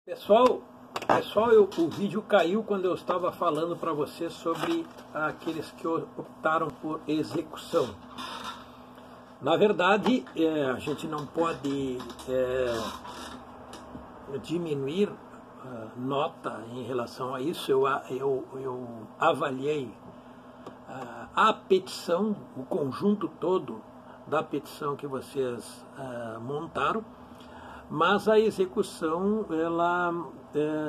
Pessoal, o vídeo caiu quando eu estava falando para vocês sobre aqueles que optaram por execução. Na verdade, a gente não pode diminuir nota em relação a isso. Eu avaliei a petição, o conjunto todo da petição que vocês montaram, mas a execução ela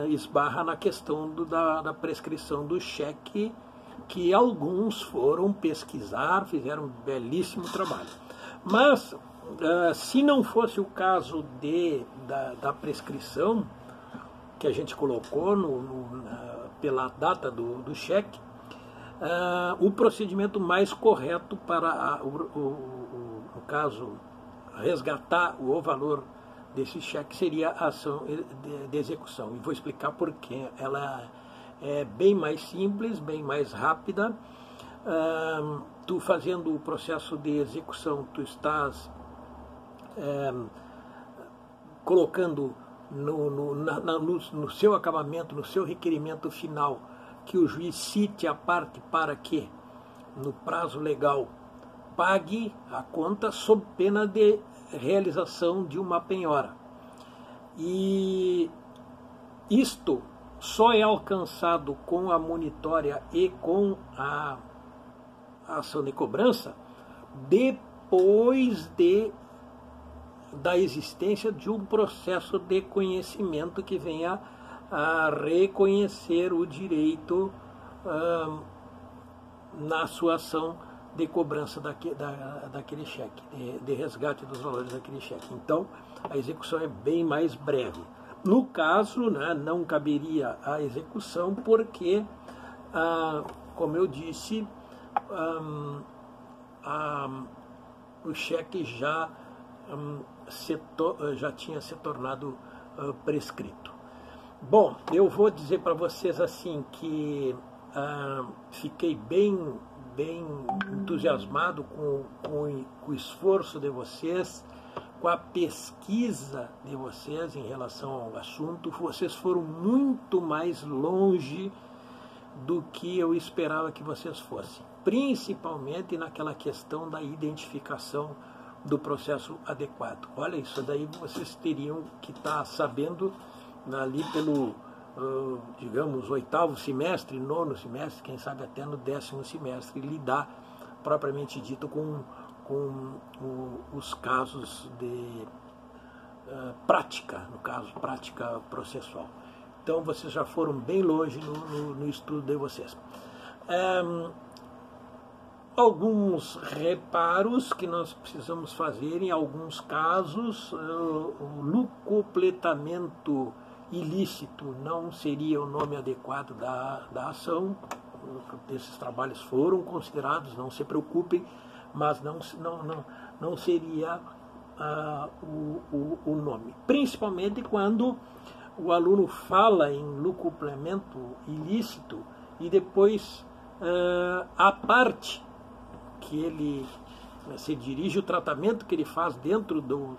esbarra na questão da prescrição do cheque, que alguns foram pesquisar, fizeram um belíssimo trabalho. Mas se não fosse o caso da prescrição que a gente colocou pela data do cheque, o procedimento mais correto para, no caso, resgatar o valor desse cheque seria a ação de execução. E vou explicar por quê. Ela é bem mais simples, bem mais rápida. Tu fazendo o processo de execução, tu estás colocando no seu acabamento, no seu requerimento final, que o juiz cite a parte para que, no prazo legal, pague a conta sob pena de realização de uma penhora. E isto só é alcançado com a monitória e com a ação de cobrança depois da existência de um processo de conhecimento que venha a reconhecer o direito na sua ação de cobrança daquele cheque, de resgate dos valores daquele cheque. Então, a execução é bem mais breve. No caso, não caberia a execução porque, como eu disse, o cheque já tinha se tornado prescrito. Bom, eu vou dizer para vocês assim que fiquei bem entusiasmado com o esforço de vocês, com a pesquisa de vocês em relação ao assunto. Vocês foram muito mais longe do que eu esperava que vocês fossem, principalmente naquela questão da identificação do processo adequado. Olha, isso daí vocês teriam que estar sabendo ali pelo, digamos, 8º semestre, 9º semestre, quem sabe até no 10º semestre, lidar propriamente dito com os casos de prática, no caso, prática processual. Então vocês já foram bem longe no estudo de vocês. Alguns reparos que nós precisamos fazer em alguns casos. O lucupletamento ilícito não seria o nome adequado da ação. Esses trabalhos foram considerados, não se preocupem, mas não seria o nome. Principalmente quando o aluno fala em lucuplamento ilícito e depois a parte que ele se dirige, o tratamento que ele faz dentro do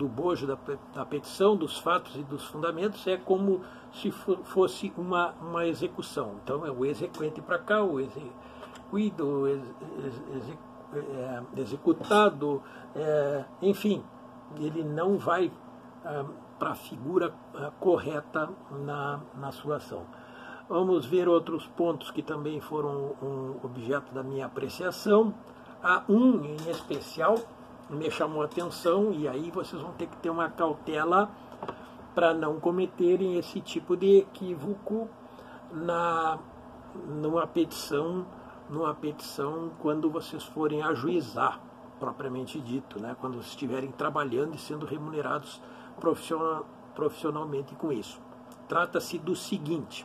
bojo da petição, dos fatos e dos fundamentos, é como se fosse uma execução. Então é o exequente para cá, o exequido, executado, enfim, ele não vai para a figura correta na sua ação. Vamos ver outros pontos que também foram um objeto da minha apreciação. Há um em especial me chamou a atenção, e aí vocês vão ter que ter uma cautela para não cometerem esse tipo de equívoco numa petição quando vocês forem ajuizar, propriamente dito, quando estiverem trabalhando e sendo remunerados profissionalmente com isso. Trata-se do seguinte: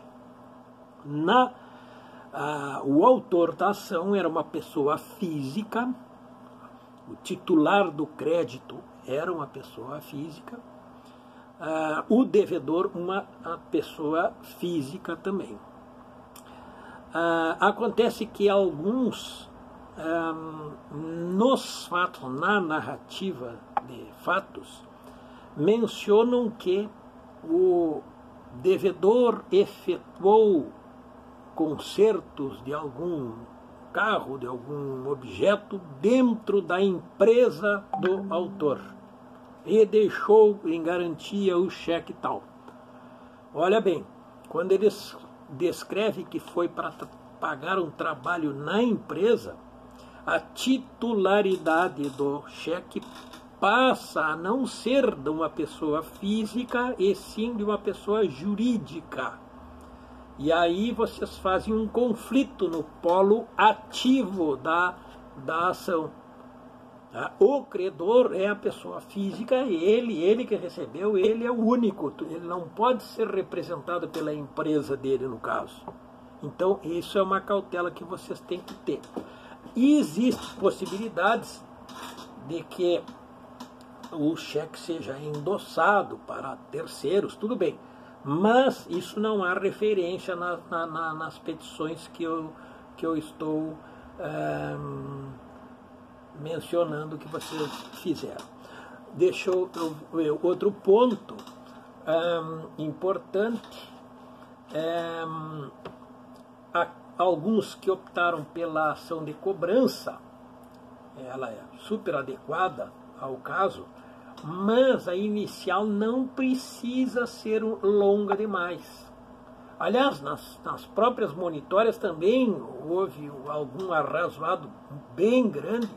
o autor da ação era uma pessoa física, o titular do crédito era uma pessoa física, o devedor uma pessoa física também. Acontece que alguns, nos fatos, na narrativa de fatos, mencionam que devedor efetuou consertos de algum carro, de algum objeto dentro da empresa do autor e deixou em garantia o cheque tal. Olha bem, quando eles descrevem que foi para pagar um trabalho na empresa, a titularidade do cheque passa a não ser de uma pessoa física e sim de uma pessoa jurídica. E aí vocês fazem um conflito no polo ativo da ação. O credor é a pessoa física, ele que recebeu, ele é o único, ele não pode ser representado pela empresa dele no caso. Então isso é uma cautela que vocês têm que ter. E existem possibilidades de que o cheque seja endossado para terceiros, tudo bem. Mas isso não há referência nas petições que eu estou mencionando que vocês fizeram. Deixa eu ver outro ponto importante. Alguns que optaram pela ação de cobrança, ela é super adequada ao caso, mas a inicial não precisa ser longa demais. Aliás, nas próprias monitórias também houve algum arrazoado bem grande,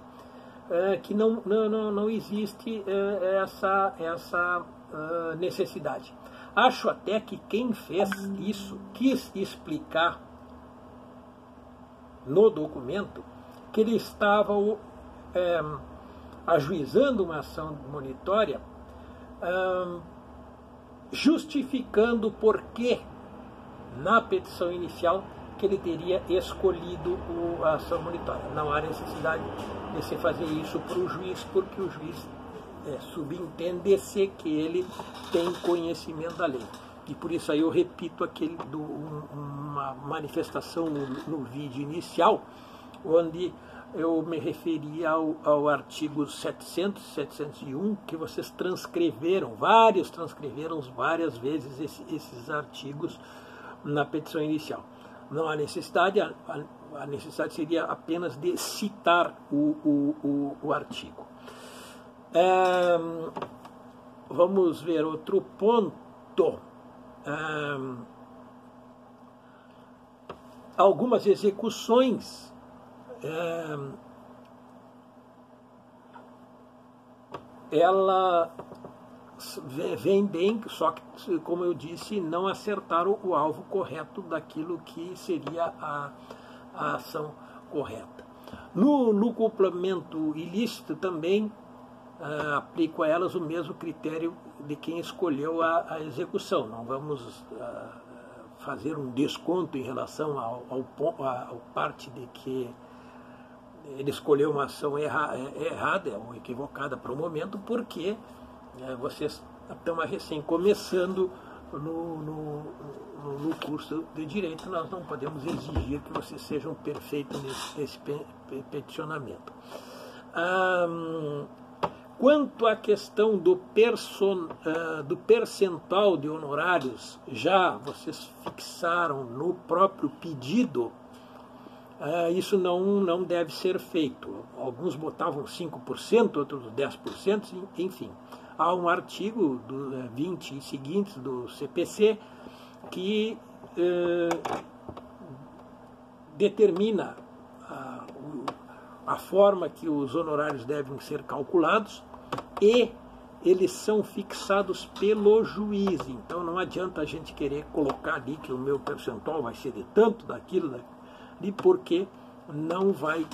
que não existe essa necessidade. Acho até que quem fez isso quis explicar no documento que ele estava ajuizando uma ação monitória, justificando por que na petição inicial que ele teria escolhido a ação monitória. Não há necessidade de se fazer isso para o juiz, porque o juiz subentende-se que ele tem conhecimento da lei. E por isso aí eu repito uma manifestação no vídeo inicial, onde eu me referi ao artigo 700, 701, que vocês transcreveram, várias vezes esses artigos na petição inicial. Não há necessidade, a necessidade seria apenas de citar o artigo. Vamos ver outro ponto. Algumas execuções ela vem bem, só que, como eu disse, não acertaram o alvo correto daquilo que seria a ação correta. No complemento ilícito também aplico a elas o mesmo critério de quem escolheu a execução. Não vamos fazer um desconto em relação ao parte de que ele escolheu uma ação errada ou equivocada para o momento, porque vocês estão recém começando no curso de Direito. Nós não podemos exigir que vocês sejam perfeitos nesse peticionamento. Quanto à questão do percentual de honorários, já vocês fixaram no próprio pedido, isso não deve ser feito. Alguns botavam 5%, outros 10%, enfim. Há um artigo do 20 e seguintes do CPC que determina a forma que os honorários devem ser calculados e eles são fixados pelo juiz. Então não adianta a gente querer colocar ali que o meu percentual vai ser de tanto, daquilo, porque não vai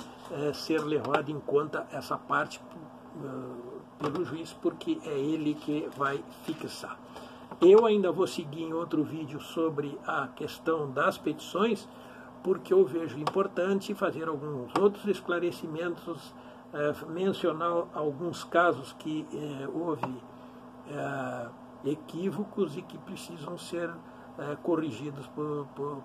ser levado em conta essa parte pelo juiz, porque é ele que vai fixar. Eu ainda vou seguir em outro vídeo sobre a questão das petições, porque eu vejo importante fazer alguns outros esclarecimentos, mencionar alguns casos que houve equívocos e que precisam ser corrigidos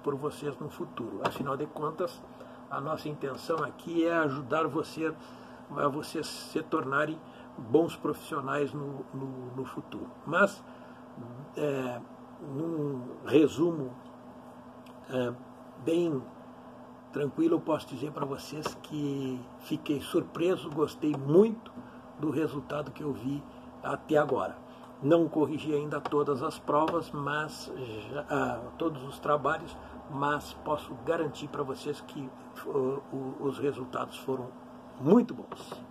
por vocês no futuro. Afinal de contas, a nossa intenção aqui é ajudar vocês se tornarem bons profissionais no futuro. Mas num resumo bem tranquilo, eu posso dizer para vocês que fiquei surpreso, gostei muito do resultado que eu vi até agora. Não corrigi ainda todas as provas, mas todos os trabalhos, mas posso garantir para vocês que os resultados foram muito bons.